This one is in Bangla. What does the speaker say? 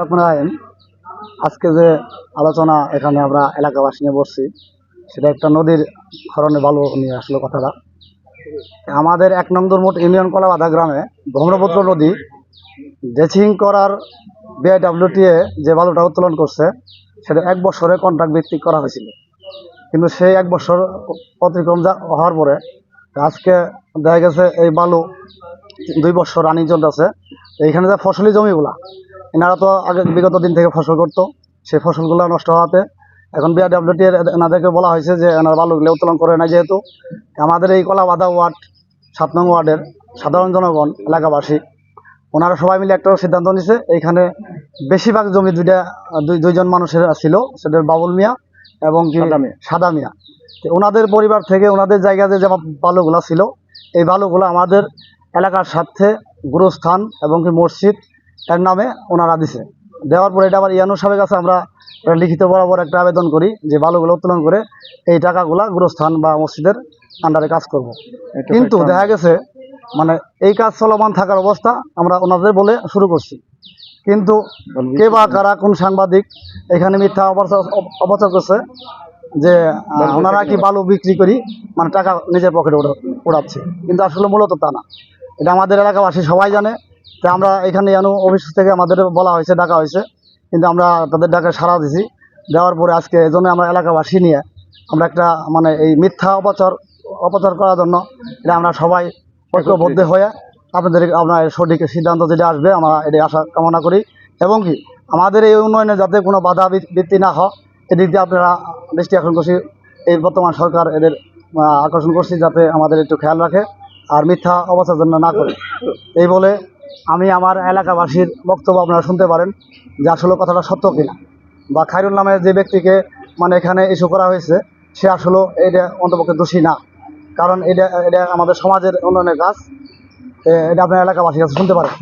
আপনার আজকে যে আলোচনা এখানে আমরা এলাকাবাসী নিয়ে বসছি, সেটা একটা নদীর খরণে বালু নিয়ে আসলো কথাটা। আমাদের 1 নং দুর্মুট ইউনিয়ন কলাবাধা গ্রামে ব্রহ্মপুত্র নদী ড্রেসিং করার বিআইডব্লিউটিএ যে বালুটা উত্তোলন করছে, সেটা 1 বছরে কন্ট্রাক্ট ভিত্তিক করা হয়েছিল। কিন্তু সেই 1 বছর অতিক্রম হওয়ার পরে আজকে দেখা গেছে এই বালু 2 বছর রানিং চলতেছে। এইখানে যে ফসলি জমিগুলা, এনারা তো আগে বিগত দিন থেকে ফসল করতো, সেই ফসলগুলো নষ্ট হওয়াতে এখন বিআরডব্লিউটি এনাদেরকে বলা হয়েছে যে এনার বালুগুলো উত্তোলন করে না। যেহেতু আমাদের এই কলাবাধা ওয়ার্ড 7 নং ওয়ার্ডের সাধারণ জনগণ এলাকাবাসী ওনারা সবাই মিলে একটা সিদ্ধান্ত নিছে, এইখানে বেশিরভাগ জমি দুইজন মানুষের ছিল, সেটা বাবুল মিয়া এবং কি সাদা মিয়া। তো ওনাদের পরিবার থেকে ওনাদের জায়গাতে যে বালুগুলা ছিল, এই বালুগুলো আমাদের এলাকার সাথে গুরুস্থান এবং কি মসজিদ এর নামে ওনারা দিছে। দেওয়ার পরে এটা আবার ইয়ানু সাহেবের কাছে আমরা লিখিত বরাবর একটা আবেদন করি যে বালুগুলো উত্তোলন করে এই টাকাগুলা গুরুস্থান বা মসজিদের আন্ডারে কাজ করব। কিন্তু দেখা গেছে মানে এই কাজ চলমান থাকার অবস্থা আমরা ওনাদের বলে শুরু করছি, কিন্তু কে বা কারা কোন সাংবাদিক এখানে মিথ্যা অপচার করছে যে ওনারা কি বালু বিক্রি করি মানে টাকা নিজের পকেটে উড়াচ্ছে, কিন্তু আসলে মূলত তা না। এটা আমাদের এলাকাবাসী সবাই জানে। তো আমরা এখানে অফিস থেকে আমাদের বলা হয়েছে, ডাকা হয়েছে, কিন্তু আমরা তাদের ডাকে সাড়া দিছি। দেওয়ার পরে আজকে এই জন্য আমরা এলাকাবাসী নিয়ে আমরা একটা মানে এই মিথ্যা অপচার করার জন্য এটা আমরা সবাই ঐক্যবদ্ধ হয়ে আপনার সঠিক সিদ্ধান্ত যেটা আসবে আমরা এটা আশা কামনা করি। এবং কি আমাদের এই উন্নয়নে যাতে কোনো বাধা বৃত্তি না হয়, এদিক দিয়ে আপনারা দৃষ্টি আকর্ষণ করছি, এই বর্তমান সরকার এদের আকর্ষণ করছি যাতে আমাদের একটু খেয়াল রাখে আর মিথ্যা অবস্থার জন্য না করে। এই বলে আমি আমার এলাকাবাসীর বক্তব্য আপনারা শুনতে পারেন যে আসলে কথাটা সত্য কিনা, বা খায়রুল নামে যে ব্যক্তিকে মানে এখানে ইস্যু করা হয়েছে সে আসলে এটা অন্তপক্ষে দোষী না, কারণ এটা আমাদের সমাজের উন্নয়নের কাজ। এটা আপনার এলাকাবাসীর কাছে শুনতে পারেন।